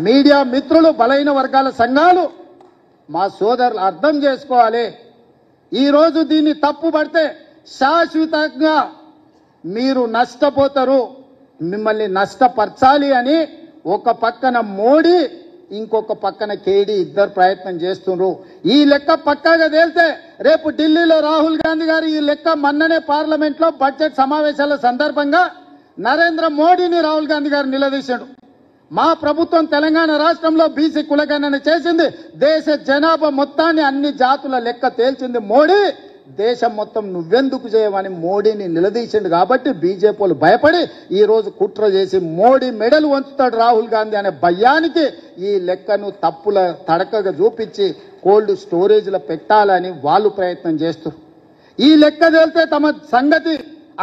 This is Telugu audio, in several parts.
మీడియా మిత్రులు బలైన వర్గాల సంఘాలు మా సోదరులు అర్థం చేసుకోవాలి. ఈరోజు దీన్ని తప్పుపడితే శాశ్వతంగా మీరు నష్టపోతారు. మిమ్మల్ని నష్టపరచాలి అని ఒక పక్కన మోడీ ఇంకొక పక్కన కేడీ ఇద్దరు ప్రయత్నం చేస్తున్నారు. ఈ లెక్క పక్కాగా తేలితే రేపు ఢిల్లీలో రాహుల్ గాంధీ గారు ఈ లెక్క మొన్ననే పార్లమెంట్ లో బడ్జెట్ సమావేశాల సందర్భంగా నరేంద్ర మోడీని రాహుల్ గాంధీ గారు నిలదీశాడు. మా ప్రభుత్వం తెలంగాణ రాష్ట్రంలో బీసీ కులగణన చేసింది, దేశ జనాభా మొత్తాన్ని అన్ని జాతుల లెక్క తేల్చింది మోడీ, దేశం మొత్తం నువ్వెందుకు చేయమని మోడీని నిలదీసిండు. కాబట్టి బీజేపీలు భయపడి ఈ రోజు కుట్ర చేసి మోడీ మెడలు వంచుతాడు రాహుల్ గాంధీ అనే భయానికి ఈ లెక్కను తప్పుల తడకగా చూపించి కోల్డ్ స్టోరేజ్లో పెట్టాలని వాళ్ళు ప్రయత్నం చేస్తారు. ఈ లెక్క తేలితే తమ సంగతి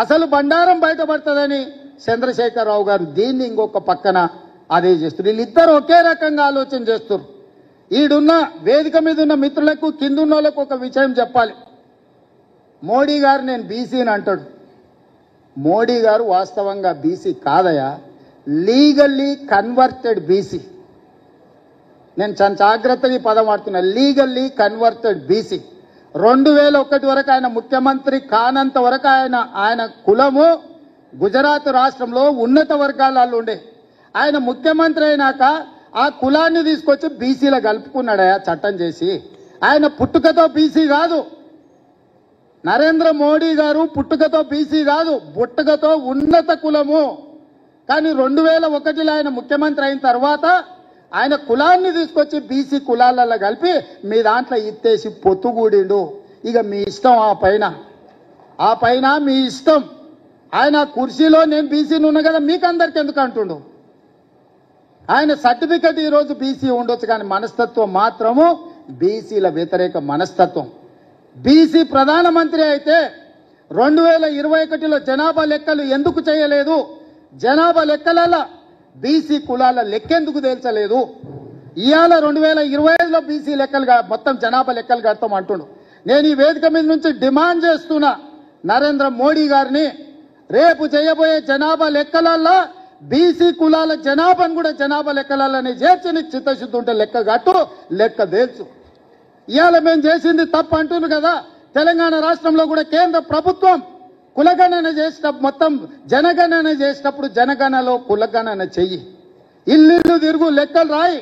అసలు బండారం బయటపడుతుందని చంద్రశేఖరరావు గారు దీన్ని ఇంకొక పక్కన అదే చేస్తారు. వీళ్ళిద్దరు ఒకే రకంగా ఆలోచన చేస్తారు. ఈడున్న వేదిక మీద ఉన్న మిత్రులకు కిందున్న వాళ్ళకు ఒక విషయం చెప్పాలి. మోడీ గారు నేను బీసీని అంటాడు. మోడీ గారు వాస్తవంగా బీసీ కాదయా, లీగల్లీ కన్వర్టెడ్ బీసీ. నేను చాలా జాగ్రత్తగా ఈ పదం వాడుతున్నా, లీగల్లీ కన్వర్టెడ్ బీసీ. 2001 వరకు ఆయన ముఖ్యమంత్రి కానంత వరకు ఆయన కులము గుజరాత్ రాష్ట్రంలో ఉన్నత వర్గాలలో ఉండే. ఆయన ముఖ్యమంత్రి అయినాక ఆ కులాన్ని తీసుకొచ్చి బీసీలో కలుపుకున్నాడయా చట్టం చేసి. ఆయన పుట్టుకతో బీసీ కాదు, నరేంద్ర మోడీ గారు పుట్టుకతో బీసీ కాదు, పుట్టుకతో ఉన్నత కులము. కానీ 2001లో ఆయన ముఖ్యమంత్రి అయిన తర్వాత ఆయన కులాన్ని తీసుకొచ్చి బీసీ కులాలలో కలిపి మీ దాంట్లో ఇత్తేసి పొత్తుగూడిండు. ఇక మీ ఇష్టం, ఆ పైన మీ ఇష్టం. ఆయన కుర్చీలో నేను బీసీని ఉన్నా కదా మీకు అందరికి ఎందుకు అంటుండు. ఆయన సర్టిఫికెట్ ఈరోజు బీసీ ఉండొచ్చు, కానీ మనస్తత్వం మాత్రము బీసీల వ్యతిరేక మనస్తత్వం. బీసీ ప్రధానమంత్రి అయితే 2021లో జనాభా లెక్కలు ఎందుకు చేయలేదు, జనాభా లెక్కలలో బీసీ కులాల లెక్కెందుకు తేల్చలేదు. ఇవాళ 2025లో బీసీ లెక్కలుగా మొత్తం జనాభా లెక్కలు కడతాం అంటుండు. నేను ఈ వేదిక మీద నుంచి డిమాండ్ చేస్తున్నా నరేంద్ర మోడీ గారిని, రేపు చేయబోయే జనాభా లెక్కలల్లో బీసీ కులాల జనాభాను కూడా జనాభా లెక్కలనే చేర్చి నీకు చిత్తశుద్ధి ఉంటే లెక్క కట్టు, లెక్క తేల్చు. ఇవాళ మేము చేసింది తప్పు అంటున్నారు కదా. తెలంగాణ రాష్ట్రంలో కూడా కేంద్ర ప్రభుత్వం కులగణన చేసేటప్పుడు మొత్తం జనగణన చేసేటప్పుడు జనగణనలో కులగణన చెయ్యి, ఇల్లు తిరుగు లెక్కలు రాయి,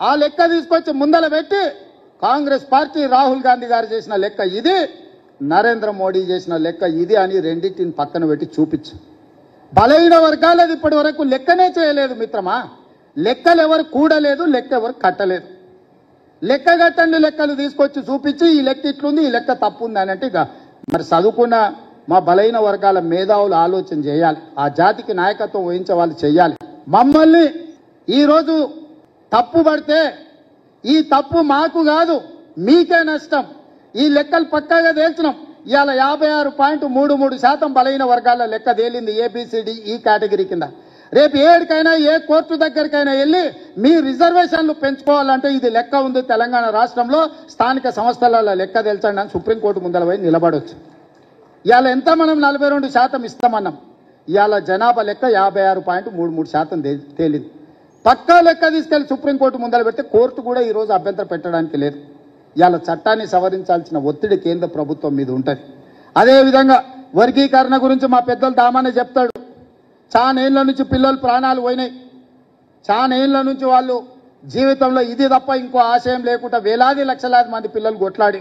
ఆ లెక్క తీసుకొచ్చి ముందల పెట్టి కాంగ్రెస్ పార్టీ రాహుల్ గాంధీ గారు చేసిన లెక్క ఇది, నరేంద్ర మోడీ చేసిన లెక్క ఇది అని రెండింటిని పక్కన పెట్టి చూపించు. బలైన వర్గాలది ఇప్పటి వరకు లెక్కనే చేయలేదు మిత్రమా. లెక్కలు ఎవరు కూడలేదు, లెక్క ఎవరు కట్టలేదు. లెక్క కట్టండి లెక్కలు తీసుకొచ్చి చూపించి ఈ లెక్క ఇట్లుంది, ఈ లెక్క తప్పు ఉంది అని అంటే ఇక మరి చదువుకున్న మా బలైన వర్గాల మేధావులు ఆలోచన చేయాలి, ఆ జాతికి నాయకత్వం వహించే వాళ్ళు చేయాలి. మమ్మల్ని ఈరోజు తప్పు పడితే ఈ తప్పు మాకు కాదు మీకే నష్టం. ఈ లెక్కలు పక్కాగా తేల్చినాం. ఇవాళ 56.33% బలైన వర్గాల లెక్క తేలింది ఏబిసిడి ఈ కేటగిరీ కింద. రేపు ఏడికైనా ఏ కోర్టు దగ్గరికైనా వెళ్ళి మీ రిజర్వేషన్లు పెంచుకోవాలంటే ఇది లెక్క ఉంది తెలంగాణ రాష్ట్రంలో, స్థానిక సంస్థలలో లెక్క తేల్చండి అని సుప్రీంకోర్టు ముందర పోయి నిలబడవచ్చు. ఇవాళ ఎంత మనం 42% ఇస్తామన్నాం, ఇవాళ జనాభా లెక్క 56.33% తేలింది. పక్కా లెక్క తీసుకెళ్లి సుప్రీంకోర్టు ముందర పెడితే కోర్టు కూడా ఈరోజు అభ్యంతరం పెట్టడానికి లేదు. ఇవాళ చట్టాన్ని సవరించాల్సిన ఒత్తిడి కేంద్ర ప్రభుత్వం మీద ఉంటుంది. అదేవిధంగా వర్గీకరణ గురించి మా పెద్దలు దామానే చెప్తాడు. చాలా ఏళ్ళ నుంచి పిల్లలు ప్రాణాలు పోయినాయి, చాలా ఏళ్ళ నుంచి వాళ్ళు జీవితంలో ఇది తప్ప ఇంకో ఆశయం లేకుండా వేలాది లక్షలాది మంది పిల్లలు కొట్లాడి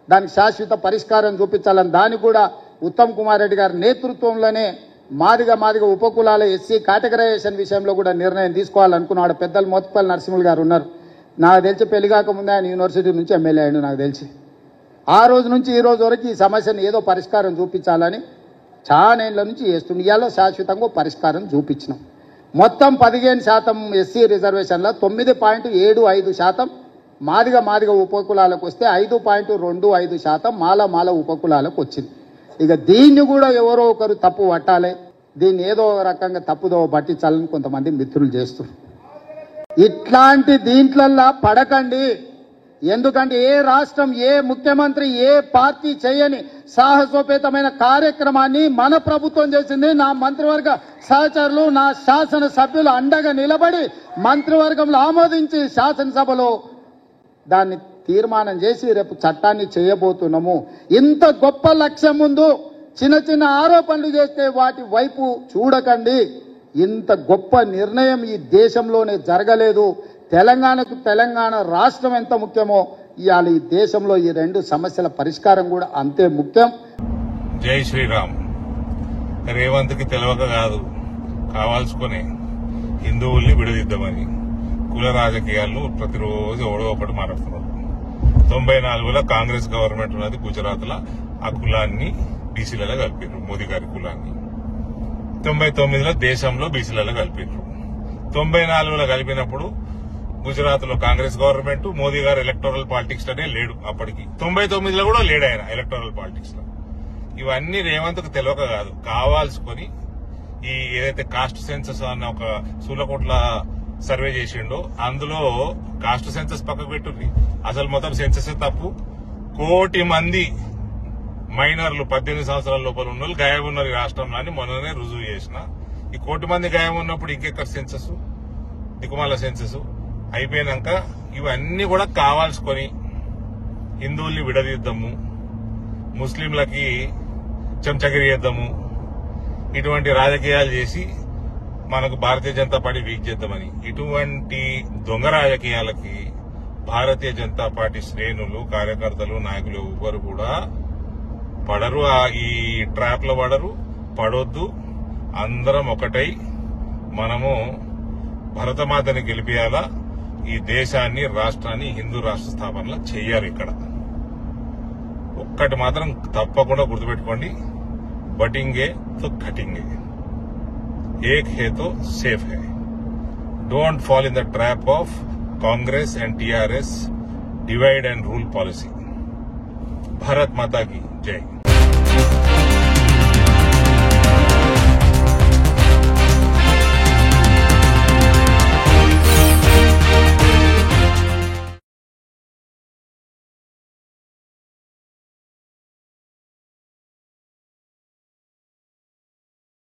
దానికి శాశ్వత పరిష్కారం చూపించాలని దానికి కూడా ఉత్తమ్ కుమార్ రెడ్డి గారి నేతృత్వంలోనే మాదిగ ఉపకులాల ఎస్సీ కేటగరైజేషన్ విషయంలో కూడా నిర్ణయం తీసుకోవాలనుకున్నాడు. పెద్దలు మోత్పల్లి నరసింహులు గారు ఉన్నారు. నాకు తెలిసి పెళ్లిగాక ముందే ఆయన యూనివర్సిటీ నుంచి ఎమ్మెల్యే అయ్యాడు. నాకు తెలిసి ఆ రోజు నుంచి ఈ రోజు వరకు ఈ సమస్యను ఏదో పరిష్కారం చూపించాలని చాలా ఏళ్ళ నుంచి చేస్తుంది. ఇవాళ శాశ్వతంగా పరిష్కారం చూపించినాం. మొత్తం 15% ఎస్సీ రిజర్వేషన్లో 9.75% మాదిగ ఉపకులాలకు వస్తే 5.25% మాల ఉపకులాలకు వచ్చింది. ఇక దీన్ని కూడా ఎవరో ఒకరు తప్పు పట్టాలి, దీన్ని ఏదో రకంగా తప్పుదో పట్టించాలని కొంతమంది మిత్రులు చేస్తున్నారు. ఇట్లాంటి దీంట్లల్లా పడకండి. ఎందుకంటే ఏ రాష్ట్రం, ఏ ముఖ్యమంత్రి, ఏ పార్టీ చేయని సాహసోపేతమైన కార్యక్రమాన్ని మన ప్రభుత్వం చేసింది. నా మంత్రివర్గ సహచరులు, నా శాసన సభ్యులు అండగా నిలబడి మంత్రివర్గంలో ఆమోదించి శాసనసభలో దాన్ని తీర్మానం చేసి రేపు చట్టాన్ని చేయబోతున్నాము. ఇంత గొప్ప లక్ష్యం ముందు చిన్న చిన్న ఆరోపణలు చేస్తే వాటి వైపు చూడకండి. ఇంత గొప్ప నిర్ణయం ఈ దేశంలోనే జరగలేదు. తెలంగాణకు తెలంగాణ రాష్ట్రం ఎంత ముఖ్యమో ఇవాళ ఈ దేశంలో ఈ రెండు సమస్యల పరిష్కారం కూడా అంతే ముఖ్యం. జై శ్రీరామ్. రేవంత్ కి తెలియక కాదు, కావాల్సుకునే హిందువుల్ని విడదీద్దామని కుల రాజకీయాలను ప్రతిరోజు ఎవడో ఒకటి మాట్లాడుతున్నారు. 94లో కాంగ్రెస్ గవర్నమెంట్ ఉన్నది గుజరాత్ లో, ఆ కులాన్ని బీసీలలో కలిపారు, మోదీ గారి కులాన్ని. 99లో దేశంలో బీసీలలో కలిపారు. 94లో కలిపినప్పుడు గుజరాత్ లో కాంగ్రెస్ గవర్నమెంట్, మోదీ గారు ఎలక్టోరల్ పాలిటిక్స్ లోనే లేడు. అప్పటికి 99లో కూడా లేడు ఆయన ఎలక్టోరల్ పాలిటిక్స్ లో. ఇవన్నీ రేవంత్ కు తెలియక కాదు, కావాల్సుకొని ఈ ఏదైతే కాస్ట్ సెన్సస్ అన్న ఒక సూలకోట్ల సర్వే చేసిండో అందులో కాస్ట్ సెన్సస్ పక్కకు పెట్టుర్రి, అసలు మొత్తం సెన్సస్ తప్పు. 1 కోటి మంది మైనర్లు 18 సంవత్సరాల లోపల ఉన్న వాళ్ళు గాయం ఉన్నారు ఈ రాష్ట్రంలో అని మొన్ననే రుజువు చేసిన. ఈ 1 కోటి మంది గాయం ఉన్నప్పుడు ఇంకెక్కడ సెన్సస్, దిక్కుమాల సెన్సస్ అయిపోయినాక ఇవన్నీ కూడా కావాల్సుకొని హిందువుల్ని విడదీద్దాము, ముస్లింలకి చెంచగిరి చేద్దాము, ఇటువంటి రాజకీయాలు చేసి మనకు భారతీయ జనతా పార్టీ వీక్ చేద్దామని. ఇటువంటి దొంగ రాజకీయాలకి భారతీయ జనతా పార్టీ శ్రేణులు, కార్యకర్తలు, నాయకులు ఎవ్వరు కూడా పడరు. ఈ ట్రాప్ లో పడొద్దు. అందరం ఒకటై మనము భరతమాతని గెలిపియాలా, ఈ దేశాన్ని, రాష్ట్రాన్ని హిందూ రాష్ట్ర స్థాపనలో చెయ్యాలి. ఇక్కడ ఒక్కటి మాత్రం తప్పకుండా గుర్తుపెట్టుకోండి, బటింగే తో కటింగే, ఏక్ హే తో సేఫ్ హే. Don't fall in the trap of Congress and TRS divide and rule policy. Bharat Mata की जय.